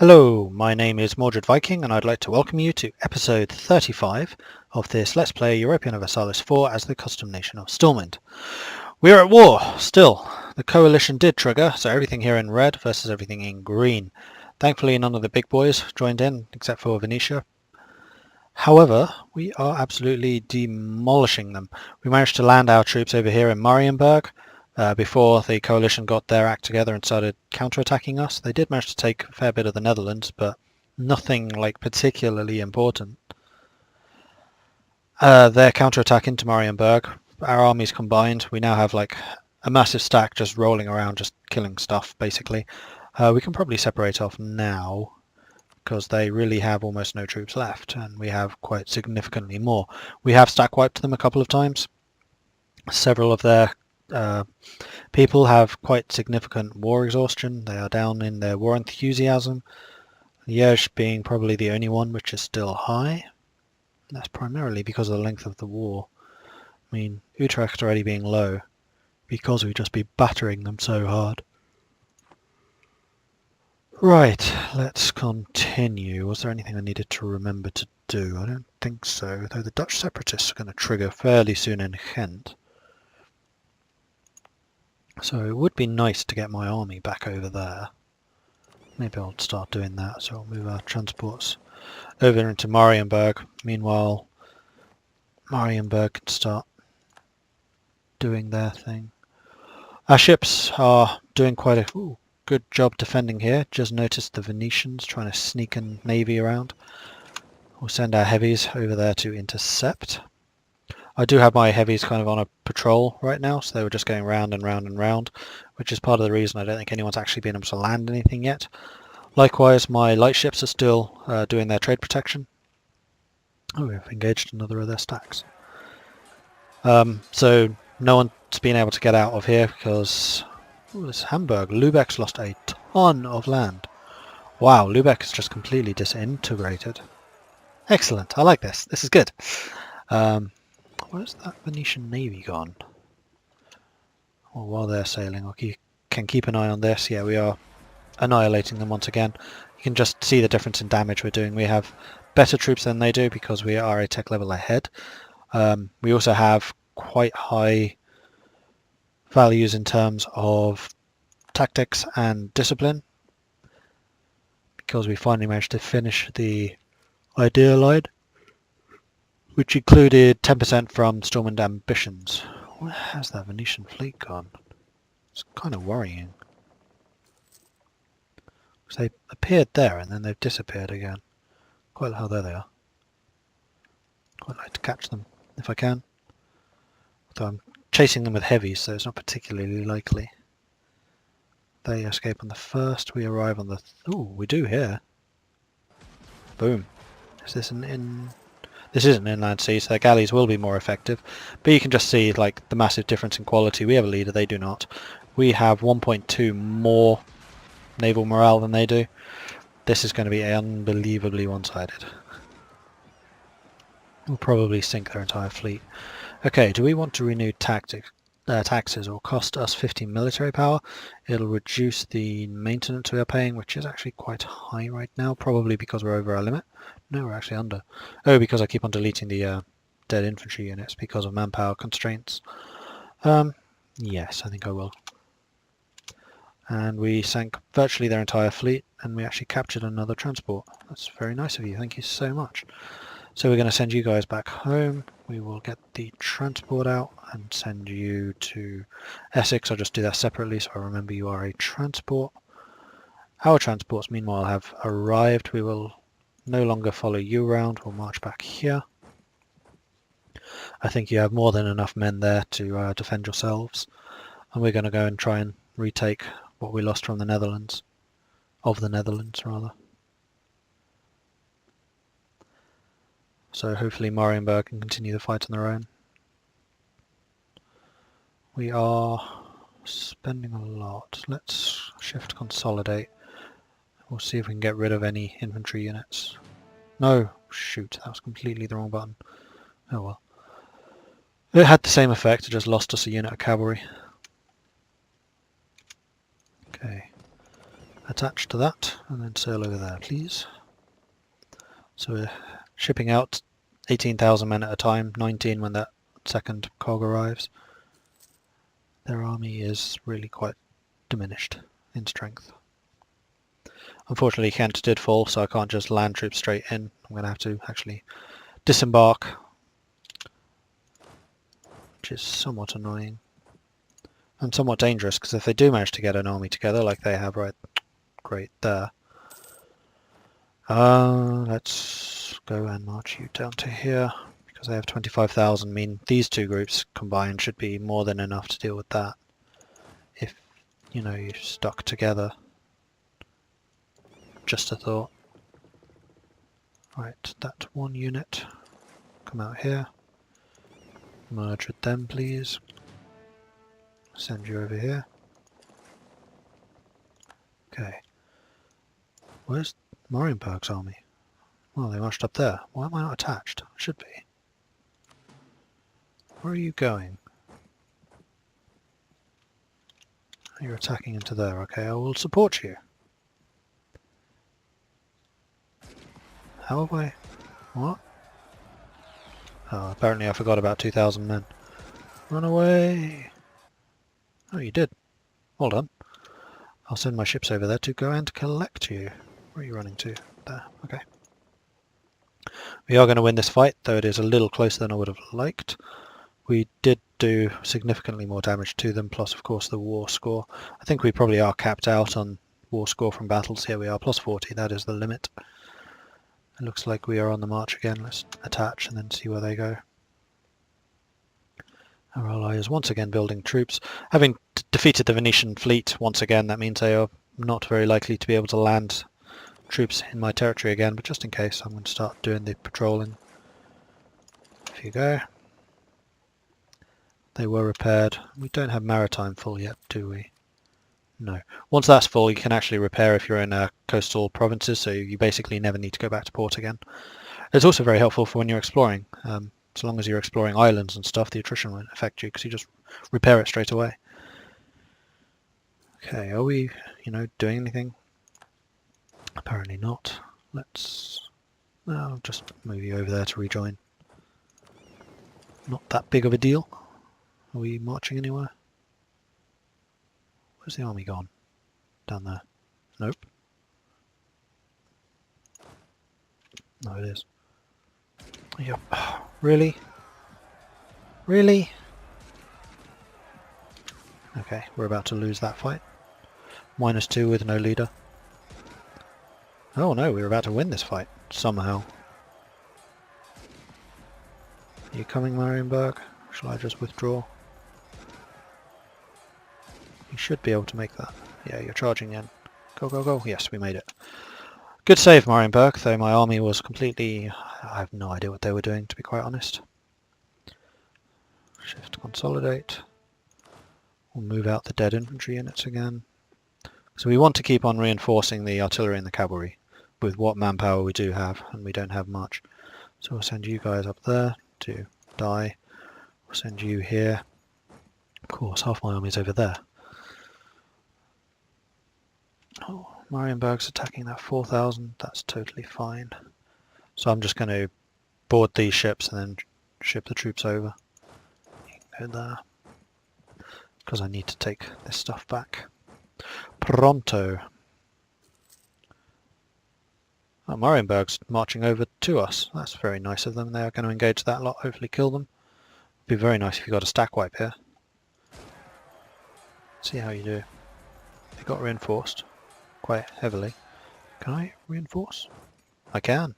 Hello, my name is Mordred Viking and I'd like to welcome you to episode 35 of this Let's Play European Universalis 4 as the custom nation of Stormwind. We are at war, still. The coalition did trigger, so everything here in red versus everything in green. Thankfully none of the big boys joined in, except for Venetia. However, we are absolutely demolishing them. We managed to land our troops over here in Marienburg. Before the coalition got their act together and started counterattacking us. They did manage to take a fair bit of the Netherlands, but nothing like particularly important. Their counterattack into Marienburg, our armies combined, we now have like a massive stack just rolling around, just killing stuff basically. We can probably separate off now because they really have almost no troops left, and we have quite significantly more. We have stack wiped them a couple of times. Several of their people have quite significant war exhaustion. They are down in their war enthusiasm. Liège being probably the only one which is still high. That's primarily because of the length of the war. I mean, Utrecht already being low because we'd just be battering them so hard. Right, let's continue. Was there anything I needed to remember to do? I don't think so, though the Dutch separatists are going to trigger fairly soon in Ghent. So it would be nice to get my army back over there. Maybe I'll start doing that, so I'll move our transports over into Marienburg. Meanwhile, Marienburg can start doing their thing. Our ships are doing quite a good job defending here. Just noticed the Venetians trying to sneak a navy around. We'll send our heavies over there to intercept. I do have my heavies kind of on a patrol right now, so they were just going round and round and round, which is part of the reason I don't think anyone's actually been able to land anything yet. Likewise, my light ships are still doing their trade protection. Oh, we've engaged another of their stacks. So no one's been able to get out of here because this Hamburg. Lübeck's lost a ton of land. Wow, Lübeck is just completely disintegrated. Excellent, I like this. This is good. Where's that Venetian navy gone? Well, while they're sailing, I can keep an eye on this. Yeah, we are annihilating them once again. You can just see the difference in damage we're doing. We have better troops than they do because we are a tech level ahead. We also have quite high values in terms of tactics and discipline because we finally managed to finish the idea line, which included 10% from Stormwind ambitions. Where has that Venetian fleet gone? It's kind of worrying. Because they appeared there and then they've disappeared again. Quite how there they are. Quite like to catch them if I can. Although I'm chasing them with heavies, so it's not particularly likely. They escape on the first, we arrive on the... Ooh, we do here. Boom. Is this This is an inland sea, so their galleys will be more effective. But you can just see like the massive difference in quality. We have a leader, they do not. We have 1.2 more naval morale than they do. This is going to be unbelievably one-sided. We'll probably sink their entire fleet. Okay, do we want to renew taxes or cost us 50 military power? It'll reduce the maintenance we are paying, which is actually quite high right now, probably because we're over our limit. No, we're actually under. Oh, because I keep on deleting the dead infantry units because of manpower constraints. Yes, I think I will. And we sank virtually their entire fleet, and we actually captured another transport. That's very nice of you, thank you so much. So we're going to send you guys back home. We will get the transport out and send you to Essex. I'll just do that separately so I remember you are a transport. Our transports meanwhile have arrived. We will no longer follow you around. We'll march back here. I think you have more than enough men there to defend yourselves. And we're going to go and try and retake what we lost from the Netherlands. Of the Netherlands, rather. So hopefully Marienburg can continue the fight on their own. We are spending a lot. Let's shift consolidate. We'll see if we can get rid of any infantry units. No, shoot, that was completely the wrong button. Oh well. It had the same effect, it just lost us a unit of cavalry. Okay. attach to that and then sail over there, please. So we're shipping out 18,000 men at a time, 19 when that second cog arrives. Their army is really quite diminished in strength. Unfortunately Kent did fall, so I can't just land troops straight in. I'm going to have to actually disembark, which is somewhat annoying and somewhat dangerous, because if they do manage to get an army together like they have right there, let's go and march you down to here, because they have 25,000. mean these two groups combined should be more than enough to deal with that if, you know, you stuck together. Just a thought. Right, that one unit, come out here, merge with them please, send you over here. Okay, where's Marienburg's army? Well, they marched up there. Why am I not attached? I should be. Where are you going? You're attacking into there. Okay, I will support you. How have I... What? Oh, apparently I forgot about 2,000 men. Run away! Oh, you did. Hold on. I'll send my ships over there to go and collect you. Where are you running to? There. Okay. We are going to win this fight, though it is a little closer than I would have liked. We did do significantly more damage to them, plus of course the war score. I think we probably are capped out on war score from battles. Here we are, plus 40, that is the limit. It looks like we are on the march again. Let's attach and then see where they go. Our ally is once again building troops. Having defeated the Venetian fleet once again, that means they are not very likely to be able to land troops in my territory again, but just in case I'm going to start doing the patrolling. Off you go. They were repaired. We don't have maritime full yet, do we? No. Once that's full, you can actually repair if you're in coastal provinces, so you basically never need to go back to port again. It's also very helpful for when you're exploring. So long as you're exploring islands and stuff, the attrition won't affect you because you just repair it straight away. Okay, are we, doing anything? Apparently not. I'll just move you over there to rejoin. Not that big of a deal. Are we marching anywhere? Where's the army gone? Down there. Nope. No, it is. Yep. Really? Really? Okay, we're about to lose that fight. -2 with no leader. Oh no, we're about to win this fight. Somehow. Are you coming, Marienburg? Shall I just withdraw? You should be able to make that. Yeah, you're charging in. Go, go, go. Yes, we made it. Good save, Marienburg, though my army was completely... I have no idea what they were doing, to be quite honest. Shift consolidate. We'll move out the dead infantry units again. So we want to keep on reinforcing the artillery and the cavalry with what manpower we do have, and we don't have much. So we'll send you guys up there to die. We'll send you here. Of course, half my army's over there. Oh, Marienburg's attacking that 4,000. That's totally fine. So I'm just going to board these ships and then ship the troops over. You can go there. Because I need to take this stuff back. Pronto. Oh, Marienburg's marching over to us. That's very nice of them. They are going to engage that lot, hopefully kill them. It'd be very nice if you got a stack wipe here. See how you do. They got reinforced quite heavily. Can I reinforce? I can.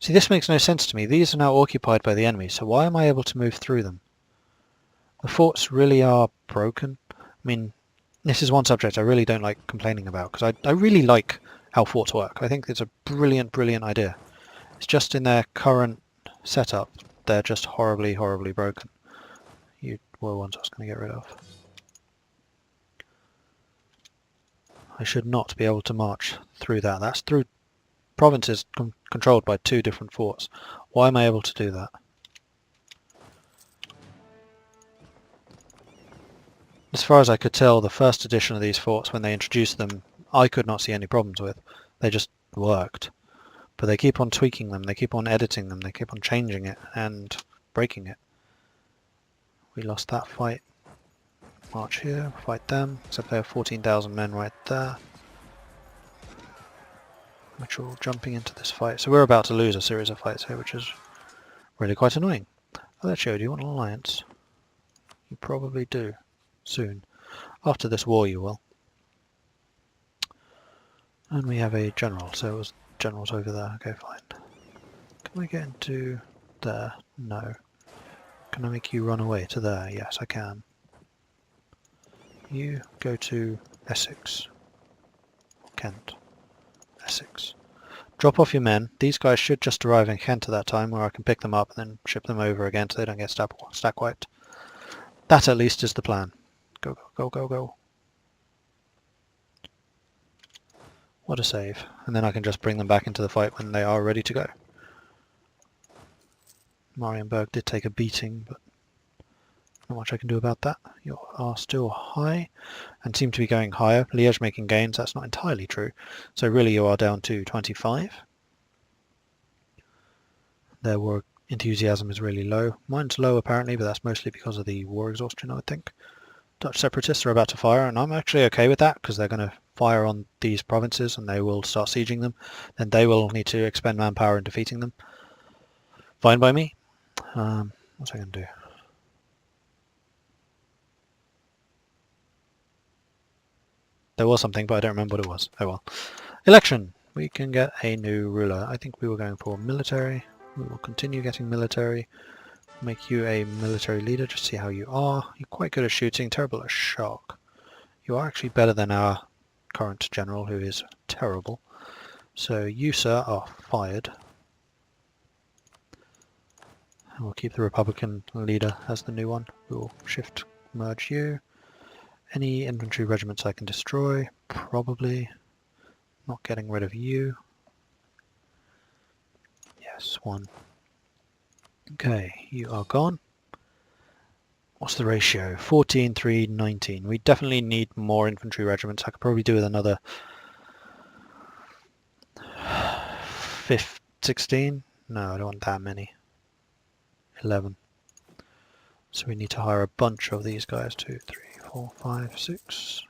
See, this makes no sense to me. These are now occupied by the enemy, so why am I able to move through them? The forts really are broken. I mean, this is one subject I really don't like complaining about, because I really like how forts work. I think it's a brilliant, brilliant idea. It's just in their current setup, they're just horribly, horribly broken. You were ones I was going to get rid of. I should not be able to march through that. That's through provinces controlled by 2 different forts. Why am I able to do that? As far as I could tell, the first edition of these forts, when they introduced them, I could not see any problems with. They just worked. But they keep on tweaking them, they keep on editing them, they keep on changing it and breaking it. We lost that fight. March here, fight them, except they have 14,000 men right there. Which are all jumping into this fight. So we're about to lose a series of fights here, which is really quite annoying. Oh, that showed you want an alliance. You probably do. Soon. After this war you will. And we have a general, so it was generals over there. Okay, fine. Can I get into there? No. Can I make you run away to there? Yes, I can. You go to Essex. Kent. Essex. Drop off your men. These guys should just arrive in Kent at that time, where I can pick them up and then ship them over again so they don't get stack wiped. That at least is the plan. Go, go, go, go, go. What a save. And then I can just bring them back into the fight when they are ready to go. Marienburg did take a beating, but not much I can do about that. You are still high and seem to be going higher. Liège making gains, that's not entirely true. So really you are down to 25. Their war enthusiasm is really low. Mine's low apparently, but that's mostly because of the war exhaustion, I would think. Dutch separatists are about to fire, and I'm actually okay with that because they're going to fire on these provinces and they will start sieging them. Then they will need to expend manpower in defeating them. Fine by me. What's I going to do? There was something, but I don't remember what it was. Oh well. Election! We can get a new ruler. I think we were going for military. We will continue getting military. Make you a military leader, just see how you are. You're quite good at shooting, terrible at shock. You are actually better than our current general, who is terrible. So you, sir, are fired. And we'll keep the Republican leader as the new one. We will shift merge you. Any infantry regiments I can destroy? Probably. Not getting rid of you. Yes, one. Okay, you are gone. What's the ratio? 14, 3, 19. We definitely need more infantry regiments. I could probably do with another 16. No, I don't want that many. 11. So we need to hire a bunch of these guys. 2, 3, 4, 5, 6.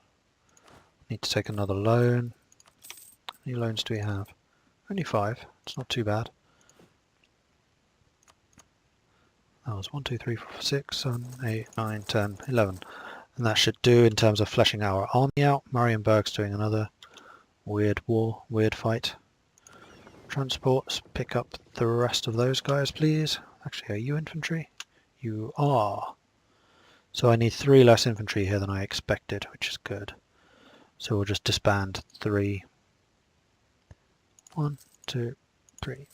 Need to take another loan. How many loans do we have? Only 5. It's not too bad. That was 1, 2, 3, 4, 6, 7, 8, 9, 10, 11. And that should do in terms of fleshing our army out. Marienburg's doing another weird war, weird fight. Transports, pick up the rest of those guys, please. Actually, are you infantry? You are. So I need 3 less infantry here than I expected, which is good. So we'll just disband 3. 1, 2, 3.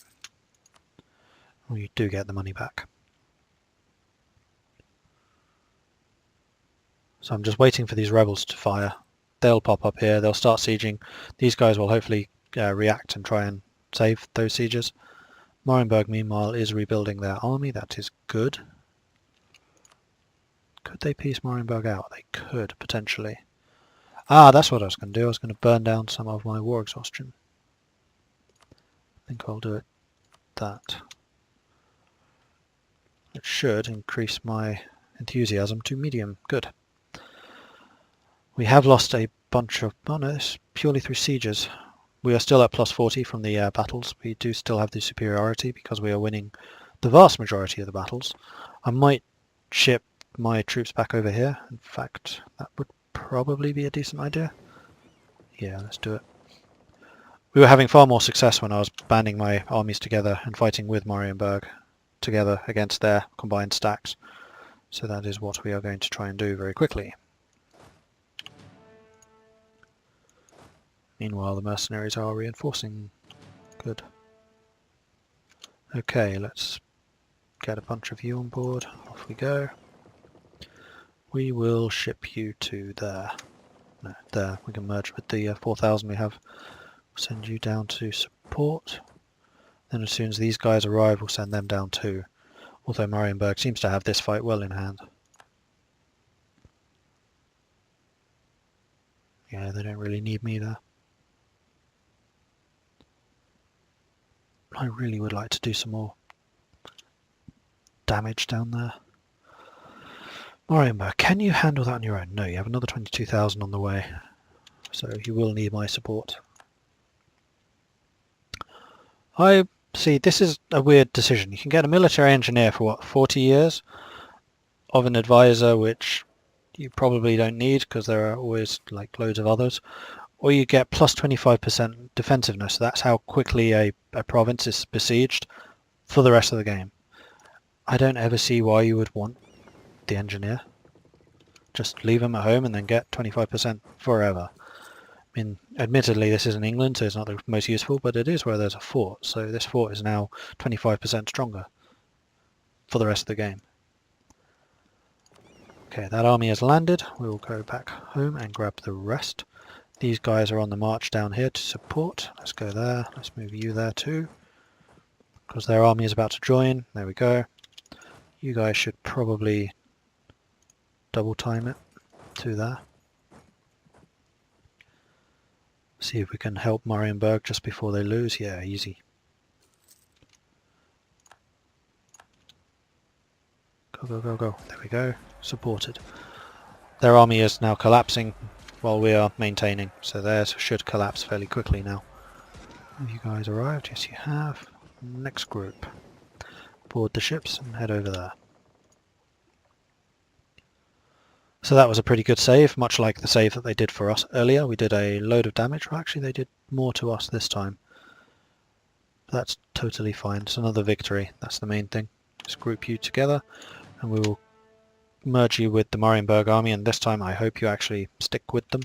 We do get the money back. So I'm just waiting for these rebels to fire. They'll pop up here, they'll start sieging. These guys will hopefully react and try and save those sieges. Marienburg, meanwhile, is rebuilding their army. That is good. Could they piece Marienburg out? They could, potentially. Ah, that's what I was going to do. I was going to burn down some of my war exhaustion. I think I'll do it that. It should increase my enthusiasm to medium. Good. We have lost a bunch of... Oh no, it's purely through sieges. We are still at plus 40 from the battles. We do still have the superiority because we are winning the vast majority of the battles. I might ship my troops back over here. In fact, that would probably be a decent idea. Yeah, let's do it. We were having far more success when I was banding my armies together and fighting with Marienburg together against their combined stacks. So that is what we are going to try and do very quickly. Meanwhile, the mercenaries are reinforcing. Good. Okay, let's get a bunch of you on board. Off we go. We will ship you to there. No, there. We can merge with the 4,000 we have. We'll send you down to support. Then as soon as these guys arrive, we'll send them down too. Although Marienburg seems to have this fight well in hand. Yeah, they don't really need me there. I really would like to do some more damage down there. Marienburg, can you handle that on your own? No, you have another 22,000 on the way, so you will need my support. I see, this is a weird decision. You can get a military engineer for what, 40 years of an advisor, which you probably don't need because there are always like loads of others, or you get plus 25% defensiveness. That's how quickly a province is besieged for the rest of the game. I don't ever see why you would want the engineer. Just leave him at home and then get 25% forever. I mean, admittedly this isn't England, so it's not the most useful, but it is where there's a fort, so this fort is now 25% stronger for the rest of the game. Okay, that army has landed. We will go back home and grab the rest. These guys are on the march down here to support. Let's go there. Let's move you there too, because their army is about to join. There we go. You guys should probably double time it to there. See if we can help Marienburg just before they lose. Yeah, easy. Go, go, go, go. There we go. Supported. Their army is now collapsing while we are maintaining, so theirs should collapse fairly quickly now. Have you guys arrived? Yes, you have. Next group. Board the ships and head over there. So that was a pretty good save, much like the save that they did for us earlier. We did a load of damage. Well, actually, they did more to us this time. That's totally fine. It's another victory. That's the main thing. Just group you together, and we will merge you with the Marienburg army, and this time I hope you actually stick with them.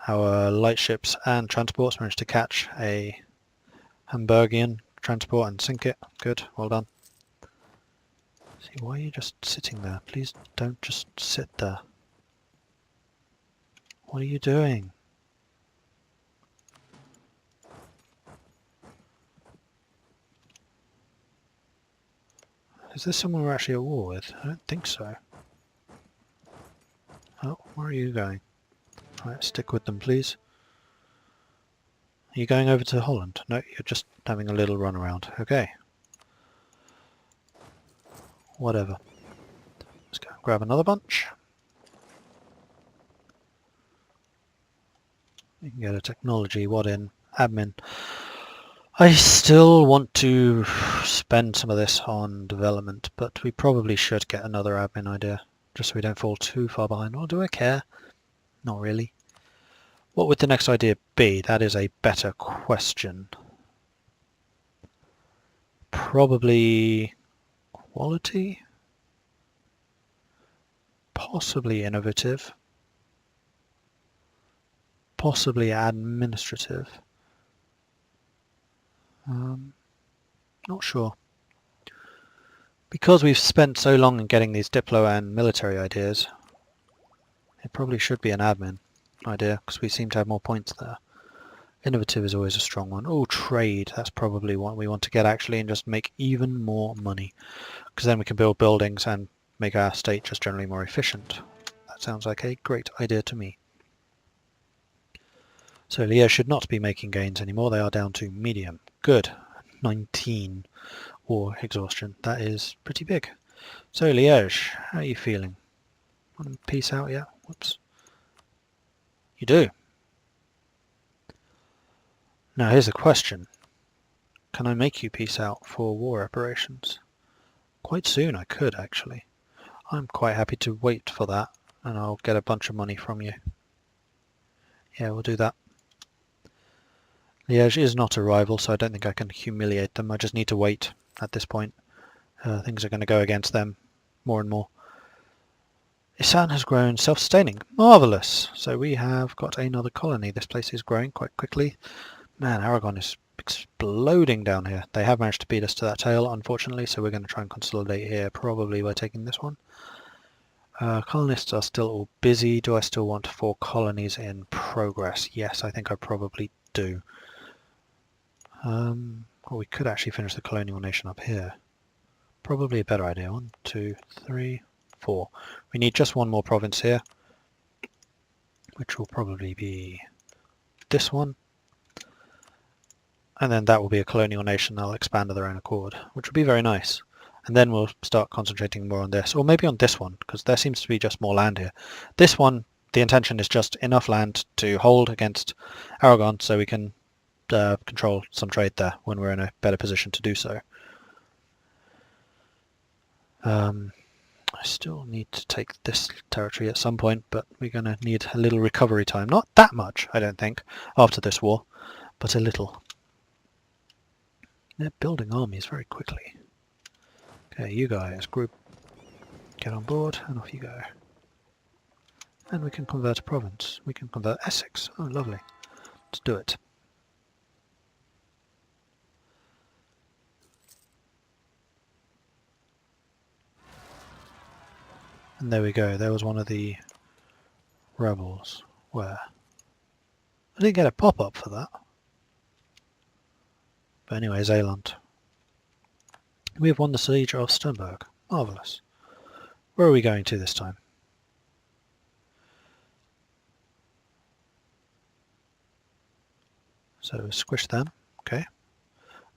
Our light ships and transports managed to catch a Hamburgian transport and sink it. Good, well done. See, why are you just sitting there? Please don't just sit there. What are you doing? Is this someone we're actually at war with? I don't think so. Oh, where are you going? Right, stick with them, please. Are you going over to Holland? No, you're just having a little run around. Okay. Whatever. Let's go and grab another bunch. You can get a technology, what in? Admin. I still want to spend some of this on development, but we probably should get another admin idea, just so we don't fall too far behind. Or do I care? Not really. What would the next idea be? That is a better question. Probably quality? Possibly innovative. Possibly administrative. Not sure. Because we've spent so long in getting these diplo and military ideas, it probably should be an admin idea, because we seem to have more points there. Innovative is always a strong one. Oh, trade. That's probably what we want to get actually, and just make even more money, because then we can build buildings and make our state just generally more efficient. That sounds like a great idea to me. So Liège should not be making gains anymore. They are down to medium. Good. 19 war exhaustion. That is pretty big. So Liège, how are you feeling? Want to peace out yet? Whoops. You do. Now here's the question. Can I make you peace out for war reparations? Quite soon I could actually. I'm quite happy to wait for that, and I'll get a bunch of money from you. Yeah, we'll do that. Liège is not a rival, so I don't think I can humiliate them. I just need to wait at this point. Things are going to go against them more and more. Isan has grown self-sustaining. Marvellous! So we have got another colony. This place is growing quite quickly. Man, Aragon is exploding down here. They have managed to beat us to that tail, unfortunately, so we're going to try and consolidate here, probably by taking this one. Colonists are still all busy. Do I still want 4 colonies in progress? Yes, I think I probably do. Well, we could actually finish the colonial nation up here. Probably a better idea. 1, 2, 3, 4. We need just one more province here, which will probably be this one. And then that will be a colonial nation. They'll expand of their own accord, which would be very nice. And then we'll start concentrating more on this, or maybe on this one, because there seems to be just more land here. This one, the intention is just enough land to hold against Aragon, so we can control some trade there when we're in a better position to do so. I still need to take this territory at some point, but we're going to need a little recovery time. Not that much, I don't think, after this war, but a little. They're building armies very quickly. Okay, you guys, group, get on board, and off you go. And we can convert a province. We can convert Essex. Oh, lovely. Let's do it. And there we go. There was one of the rebels. Where? I didn't get a pop-up for that. But anyway, Zeeland. We have won the siege of Sternberg. Marvellous. Where are we going to this time? So squish them. Okay.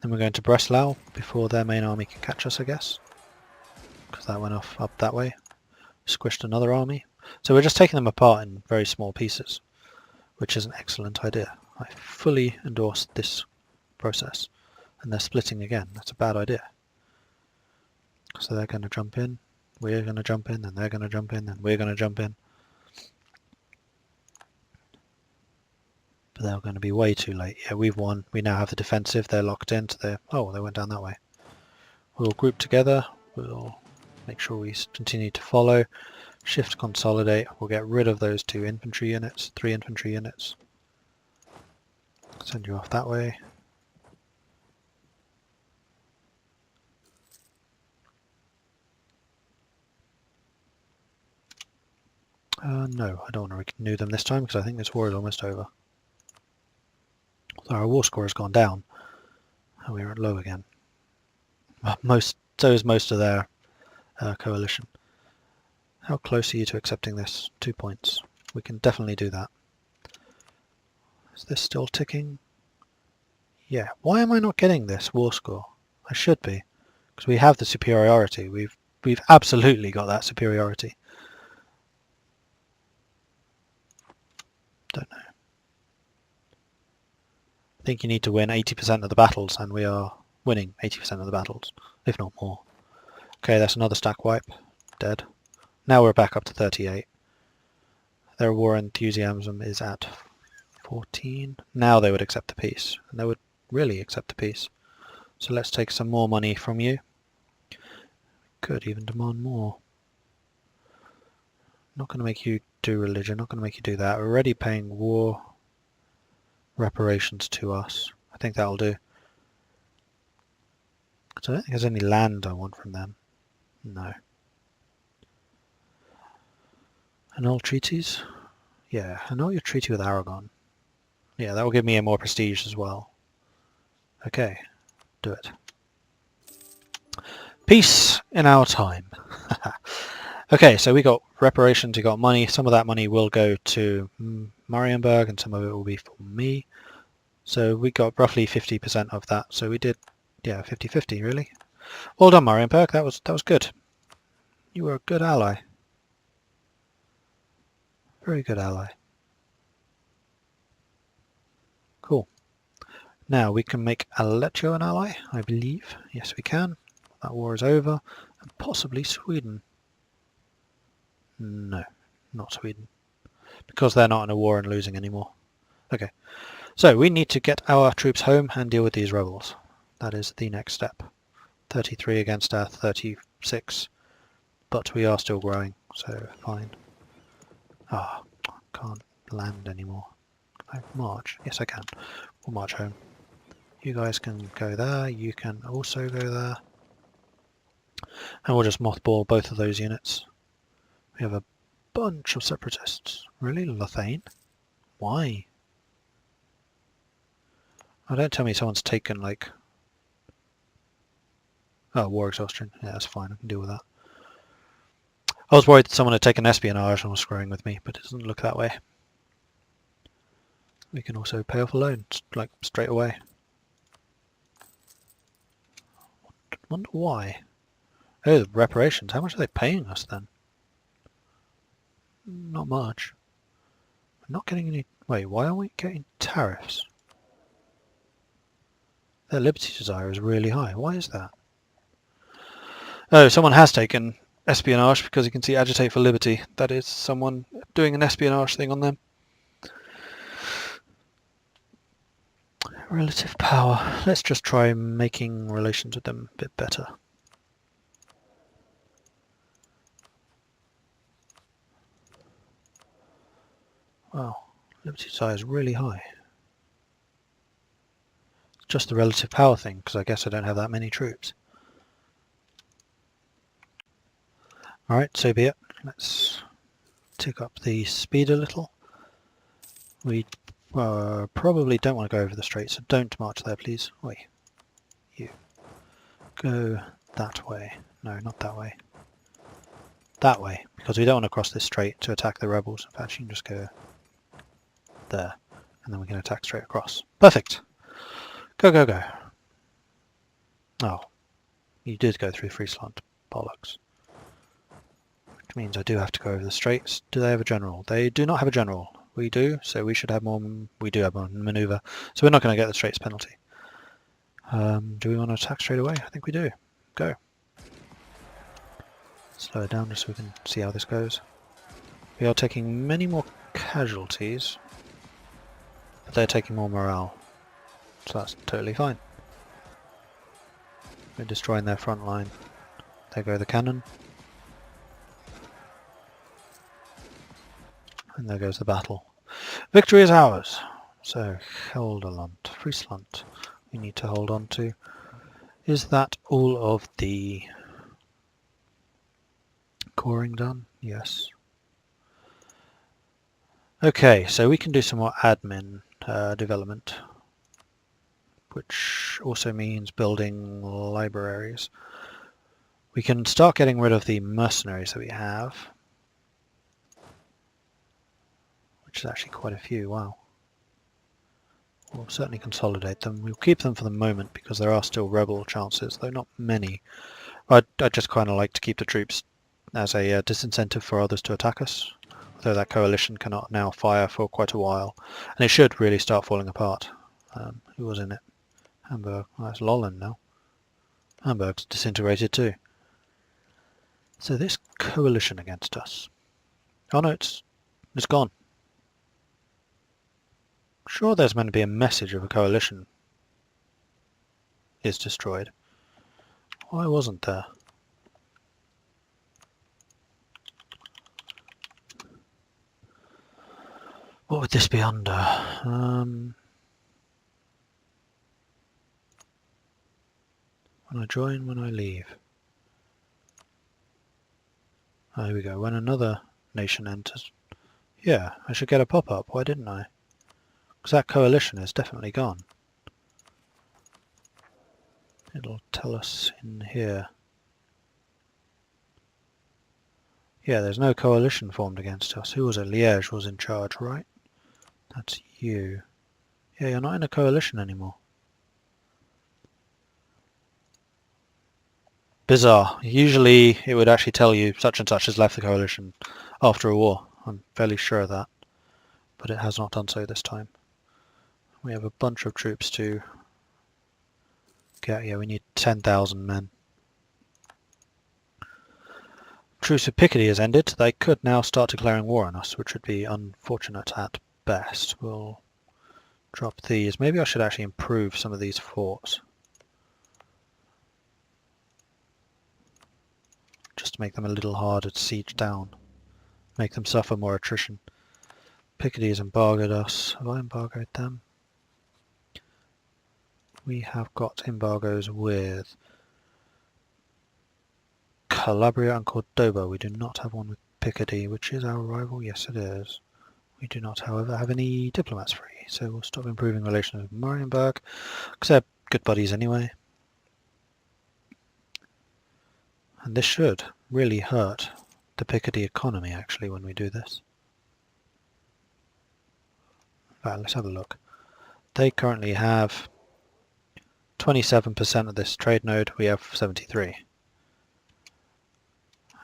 Then we're going to Breslau before their main army can catch us, I guess. Because that went off up that way. Squished another army. So we're just taking them apart in very small pieces, which is an excellent idea. I fully endorse this process. And they're splitting again. That's a bad idea. So they're going to jump in, we're going to jump in, then they're going to jump in, then we're going to jump in. But they're going to be way too late. Yeah, we've won. We now have the defensive. They're locked in. Oh, they went down that way. We'll group together. We'll make sure we continue to follow. Shift consolidate. We'll get rid of those 2 infantry units, 3 infantry units. Send you off that way. No, I don't want to renew them this time because I think this war is almost over. So our war score has gone down. And we're at low again. So is most of their coalition. How close are you to accepting this? 2 points. We can definitely do that. Is this still ticking? Yeah. Why am I not getting this war score? I should be. Because we have the superiority. We've absolutely got that superiority. Don't know. I think you need to win 80% of the battles, and we are winning 80% of the battles, if not more. Okay, that's another stack wipe. Dead. Now we're back up to 38. Their war enthusiasm is at 14. Now they would accept the peace, and they would really accept the peace. So let's take some more money from you. Could even demand more. Not going to make you do religion, not going to make you do that. We're already paying war reparations to us. I think that'll do. Because I don't think there's any land I want from them. No. Annul treaties? Yeah, annul your treaty with Aragon. Yeah, that will give me a more prestige as well. Okay, do it. Peace in our time. Okay, so we got reparations, we got money. Some of that money will go to Marienburg and some of it will be for me. So we got roughly 50% of that. So we did, yeah, 50-50 really. Well done, Marienburg. That was good. You were a good ally. Very good ally. Cool. Now we can make Aleccio an ally, I believe. Yes, we can. That war is over. And possibly Sweden. No, not Sweden. Because they're not in a war and losing anymore. Okay. So we need to get our troops home and deal with these rebels. That is the next step. 33 against our 36. But we are still growing, so fine. Ah, can't land anymore. Can I march? Yes, I can. We'll march home. You guys can go there. You can also go there. And we'll just mothball both of those units. We have a bunch of separatists. Really, Lothain? Why? Oh, don't tell me someone's taken, like... Oh, war exhaustion. Yeah, that's fine. I can deal with that. I was worried that someone had taken espionage and was screwing with me, but it doesn't look that way. We can also pay off a loan, like, straight away. Wonder why. Oh, the reparations. How much are they paying us then? Not much. We're not getting any... Wait, why are we getting tariffs? Their liberty desire is really high. Why is that? Oh, someone has taken espionage because you can see agitate for liberty. That is someone doing an espionage thing on them. Relative power. Let's just try making relations with them a bit better. Wow, liberty desire is really high. It's just the relative power thing, because I guess I don't have that many troops. Alright, so be it. Let's tick up the speed a little. We probably don't want to go over the strait, so don't march there, please. Wait, you. Go that way. No, not that way. That way, because we don't want to cross this strait to attack the rebels. In fact, you can just go there, and then we can attack straight across. Perfect! Go, go, go. Oh, you did go through Friesland. Bollocks. Which means I do have to go over the straits. Do they have a general? They do not have a general. We do, so we should have more... We do have more manoeuvre, so we're not going to get the straits penalty. Do we want to attack straight away? I think we do. Go. Slow it down just so we can see how this goes. We are taking many more casualties, but they're taking more morale, so that's totally fine. We're destroying their front line. There go the cannon. And there goes the battle. Victory is ours! So, Holland, Friesland, we need to hold on to. Is that all of the coring done? Yes. Okay, so we can do some more admin development, which also means building libraries. We can start getting rid of the mercenaries that we have, which is actually quite a few. Wow. We'll certainly consolidate them. We'll keep them for the moment because there are still rebel chances, though not many. I'd just kind of like to keep the troops as a disincentive for others to attack us, although that coalition cannot now fire for quite a while, and it should really start falling apart. Who was in it? Hamburg. Oh, that's Holland now. Hamburg's disintegrated too. So this coalition against us. Oh no, it's gone. Sure, there's meant to be a message of a coalition is destroyed. Why wasn't there? What would this be under? When I join, when I leave. Oh, here we go. When another nation enters. Yeah, I should get a pop-up. Why didn't I? Because that coalition is definitely gone. It'll tell us in here. Yeah, there's no coalition formed against us. Who was it? Liège was in charge, right? That's you. Yeah, you're not in a coalition anymore. Bizarre. Usually it would actually tell you such and such has left the coalition after a war. I'm fairly sure of that. But it has not done so this time. We have a bunch of troops to get. Yeah, we need 10,000 men. Truce with Picardy has ended. They could now start declaring war on us, which would be unfortunate at best. We'll drop these. Maybe I should actually improve some of these forts, just to make them a little harder to siege down. Make them suffer more attrition. Picardy has embargoed us. Have I embargoed them? We have got embargoes with Calabria and Cordoba. We do not have one with Picardy, which is our rival. Yes, it is. We do not, however, have any diplomats free, so we'll stop improving relations with Marienburg, because they're good buddies anyway. And this should really hurt the Picardy economy, actually, when we do this. Right, let's have a look. They currently have 27% of this trade node, we have 73.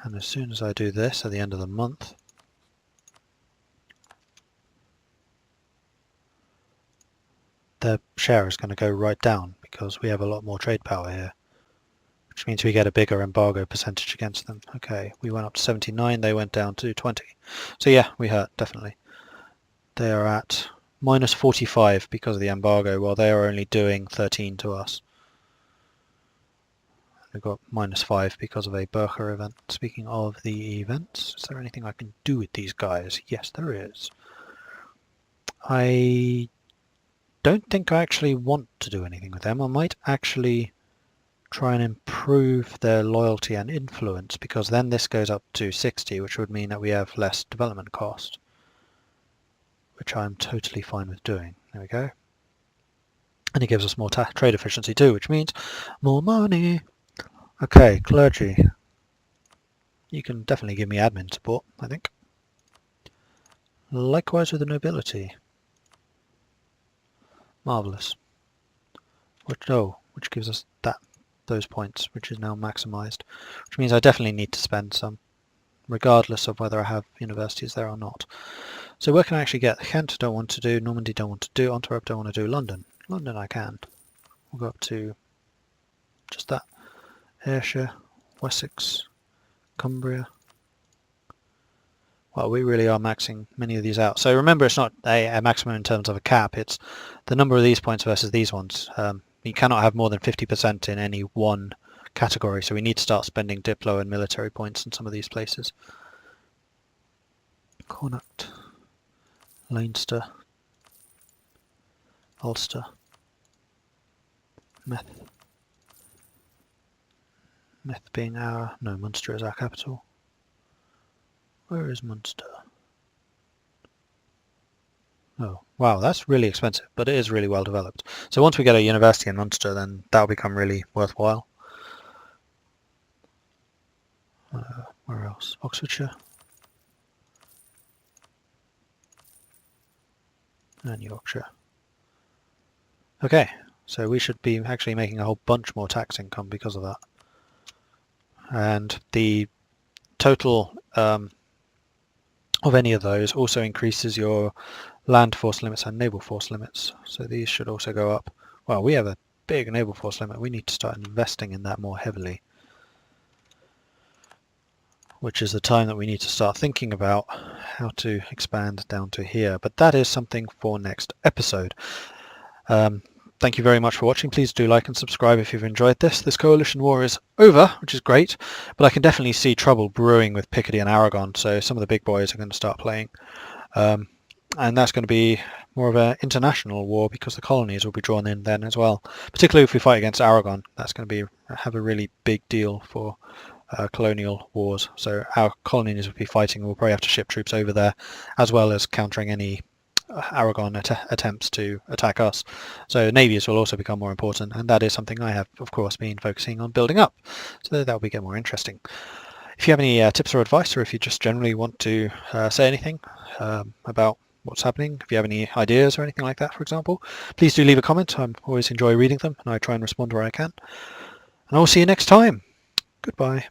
And as soon as I do this at the end of the month, the share is going to go right down because we have a lot more trade power here, which means we get a bigger embargo percentage against them. Okay, we went up to 79, they went down to 20. So yeah, we hurt, definitely. They are at minus 45 because of the embargo, while they are only doing 13 to us. We've got minus 5 because of a Burger event. Speaking of the events, is there anything I can do with these guys? Yes, there is. I don't think I actually want to do anything with them. I might actually try and improve their loyalty and influence, because then this goes up to 60, which would mean that we have less development cost, which I'm totally fine with doing. There we go. And it gives us more trade efficiency too, which means more money. Okay, clergy. You can definitely give me admin support, I think. Likewise with the nobility. Marvellous. Which gives us those points, which is now maximised. Which means I definitely need to spend some, regardless of whether I have universities there or not. So where can I actually get? Kent don't want to do, Normandy don't want to do, Antwerp don't want to do, London. London I can. We'll go up to just that. Ayrshire, Wessex, Cumbria. Well, we really are maxing many of these out. So remember, it's not a maximum in terms of a cap, it's the number of these points versus these ones. You cannot have more than 50% in any one category, so we need to start spending Diplo and military points in some of these places. Connacht, Leinster, Ulster, Meath. Meath being our... no, Munster is our capital. Where is Munster? Oh, wow, that's really expensive, but it is really well developed. So once we get a university in Munster, then that'll become really worthwhile. Where else? Oxfordshire. And Yorkshire. Okay, so we should be actually making a whole bunch more tax income because of that. And the total of any of those also increases your land force limits and naval force limits. So these should also go up. Well, we have a big naval force limit. We need to start investing in that more heavily, which is the time that we need to start thinking about how to expand down to here. But that is something for next episode. Thank you very much for watching. Please do like and subscribe if you've enjoyed this. This coalition war is over, which is great, but I can definitely see trouble brewing with Picardy and Aragon, so some of the big boys are going to start playing. And that's going to be more of an international war because the colonies will be drawn in then as well. Particularly if we fight against Aragon, that's going to have a really big deal for colonial wars. So our colonies will be fighting, we'll probably have to ship troops over there, as well as countering any Aragon attempts to attack us. So navies will also become more important, and that is something I have, of course, been focusing on building up. So that will get more interesting. If you have any tips or advice, or if you just generally want to say anything about what's happening, if you have any ideas or anything like that, for example, please do leave a comment. I always enjoy reading them, and I try and respond where I can. And I will see you next time. Goodbye.